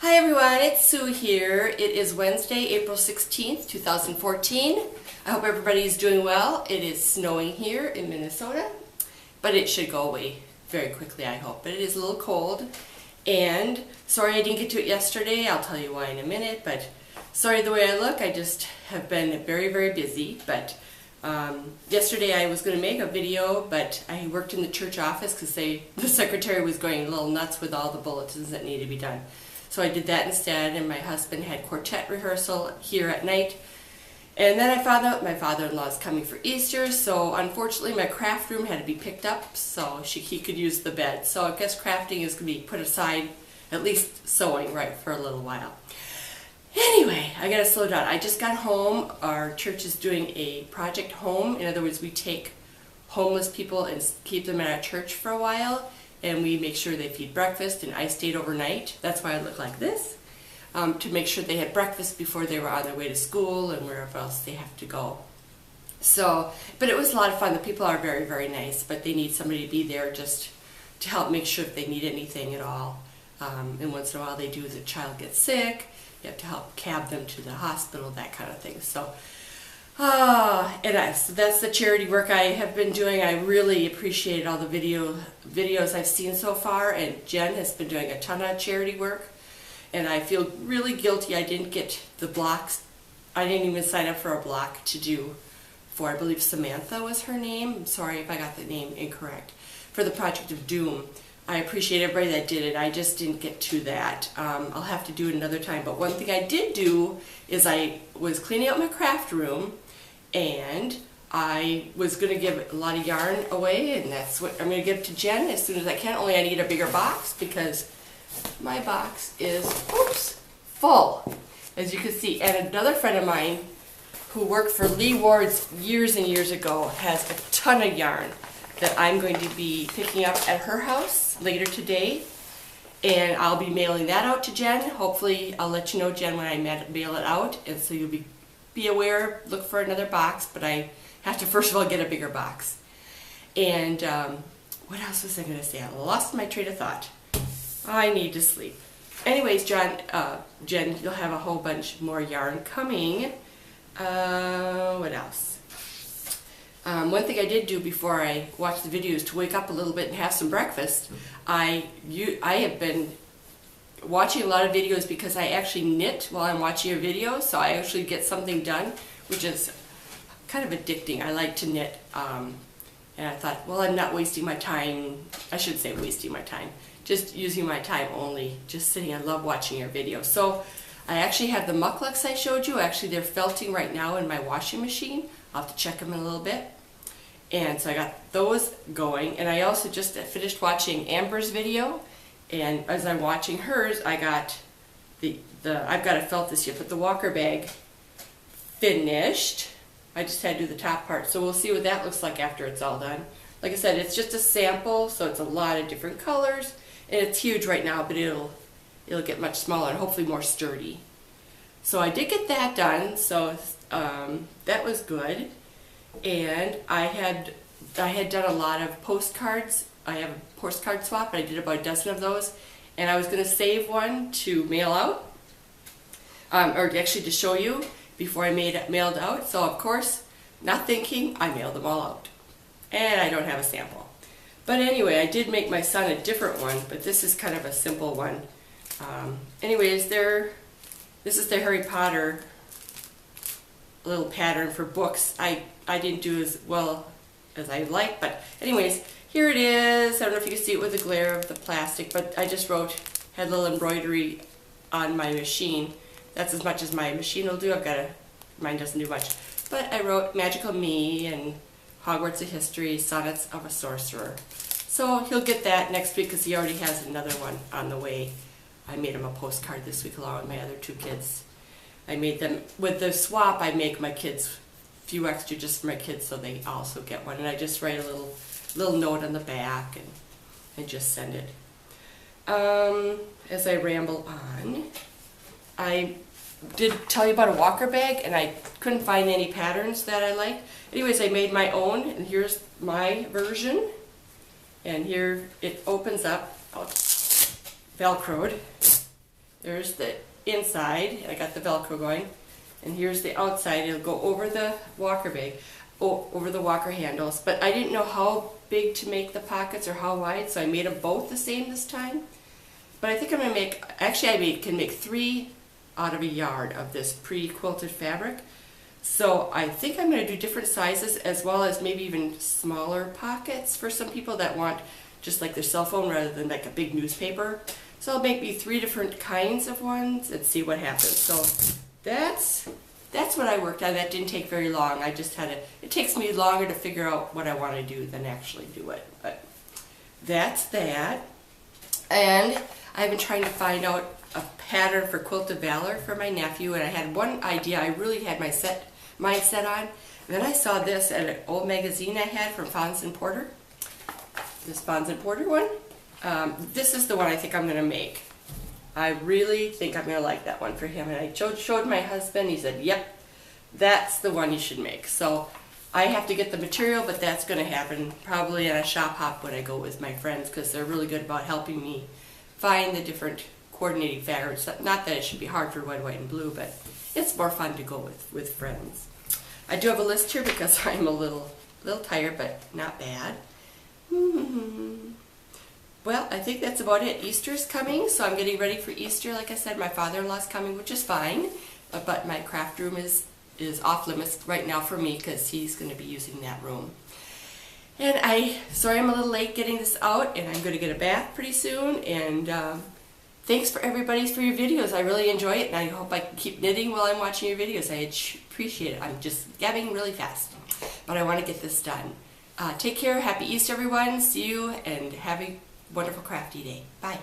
Hi everyone, it's Sue here. It is Wednesday, April 16th, 2014. I hope everybody is doing well. It is snowing here in Minnesota, but it should go away very quickly, I hope. But it is a little cold, and sorry I didn't get to it yesterday. I'll tell you why in a minute, but sorry the way I look. I just have been very, very busy. But yesterday I was going to make a video, but I worked in the church office because the secretary was going a little nuts with all the bulletins that needed to be done. So I did that instead, and my husband had quartet rehearsal here at night. And then I found out my father-in-law is coming for Easter, so unfortunately my craft room had to be picked up so he could use the bed. So I guess crafting is going to be put aside, at least sewing, right, for a little while. Anyway, I gotta slow down. I just got home. Our church is doing a project home. In other words, we take homeless people and keep them at our church for a while, and we make sure they feed breakfast, and I stayed overnight. That's why I look like this, to make sure they had breakfast before they were on their way to school and wherever else they have to go. So, but it was a lot of fun. The people are very, very nice, but they need somebody to be there just to help make sure if they need anything at all. And once in a while they do, as a child gets sick, you have to help cab them to the hospital, that kind of thing. So, so that's the charity work I have been doing. I really appreciate all the videos I've seen so far, and Jen has been doing a ton of charity work, and I feel really guilty I didn't get the blocks. I didn't even sign up for a block to do for, I believe Samantha was her name. I'm sorry if I got the name incorrect. For the Project of Doom. I appreciate everybody that did it. I just didn't get to that. I'll have to do it another time. But one thing I did do is I was cleaning out my craft room, and I was going to give a lot of yarn away, and that's what I'm going to give to Jen as soon as I can. Only I need a bigger box because my box is, full, as you can see. And another friend of mine who worked for Lee Ward's years and years ago has a ton of yarn that I'm going to be picking up at her house later today, and I'll be mailing that out to Jen. Hopefully I'll let you know, Jen, when I mail it out, and so you'll be aware, look for another box, but I have to first of all get a bigger box. And what else was I going to say? I lost my train of thought. I need to sleep. Anyways, Jen, you'll have a whole bunch more yarn coming. What else? One thing I did do before I watched the video is to wake up a little bit and have some breakfast. I have been watching a lot of videos because I actually knit while I'm watching a video, so I actually get something done, which is kind of addicting. I like to knit, and I thought, well, I'm not wasting my time. I should say wasting my time, just using my time only, just sitting. I love watching your videos. So I actually have the mucklucks I showed you. Actually, they're felting right now in my washing machine. I'll have to check them in a little bit. And so I got those going, and I also just finished watching Amber's video, and as I'm watching hers, I got I've got to felt this yet, but the walker bag finished. I just had to do the top part, so we'll see what that looks like after it's all done. Like I said, it's just a sample, so it's a lot of different colors, and it's huge right now, but it'll get much smaller and hopefully more sturdy. So I did get that done, so that was good. And I had done a lot of postcards. I have a postcard swap, and I did about a dozen of those, and I was going to save one to mail out, or actually to show you before I mailed out. So of course, not thinking, I mailed them all out, and I don't have a sample. But anyway, I did make my son a different one, but this is kind of a simple one. Anyways, this is the Harry Potter little pattern for books. I didn't do as well as I like, but anyways, here it is. I don't know if you can see it with the glare of the plastic, but I just had a little embroidery on my machine. That's as much as my machine will do. Mine doesn't do much. But I wrote Magical Me and Hogwarts of History, Sonnets of a Sorcerer. So he'll get that next week because he already has another one on the way. I made him a postcard this week along with my other two kids. I made them, with the swap, I make my kids a few extra just for my kids so they also get one. And I just write a little note on the back and just send it. As I ramble on, I did tell you about a walker bag, and I couldn't find any patterns that I liked. Anyways, I made my own, and here's my version. And here it opens up, Velcroed. there's the inside, I got the Velcro going, and here's the outside. It'll go over the walker bag, over the walker handles, but I didn't know how big to make the pockets or how wide, so I made them both the same this time. But I think I'm going to make, actually can make 3 out of a yard of this pre-quilted fabric. So I think I'm going to do different sizes, as well as maybe even smaller pockets for some people that want just like their cell phone rather than like a big newspaper. So I'll make me 3 different kinds of ones and see what happens. So that's what I worked on. That didn't take very long. I just had it takes me longer to figure out what I want to do than actually do it. But that's that. And I've been trying to find out a pattern for Quilt of Valor for my nephew, and I had one idea I really had my mindset on. And then I saw this at an old magazine I had from Fons and Porter. This Fons and Porter one. This is the one I think I'm going to make. I really think I'm going to like that one for him. And I showed my husband. He said, yep, that's the one you should make. So I have to get the material, but that's going to happen probably in a shop hop when I go with my friends, because they're really good about helping me find the different coordinating fabrics. Not that it should be hard for red, white, and blue, but it's more fun to go with friends. I do have a list here because I'm a little tired, but not bad. Well, I think that's about it. Easter's coming, so I'm getting ready for Easter. Like I said, my father-in-law's coming, which is fine, but my craft room is off limits right now for me because he's going to be using that room. And sorry I'm a little late getting this out, and I'm going to get a bath pretty soon. And thanks for your videos. I really enjoy it, and I hope I can keep knitting while I'm watching your videos. I appreciate it. I'm just gabbing really fast, but I want to get this done. Take care. Happy Easter, everyone. See you, and have a wonderful crafty day. Bye.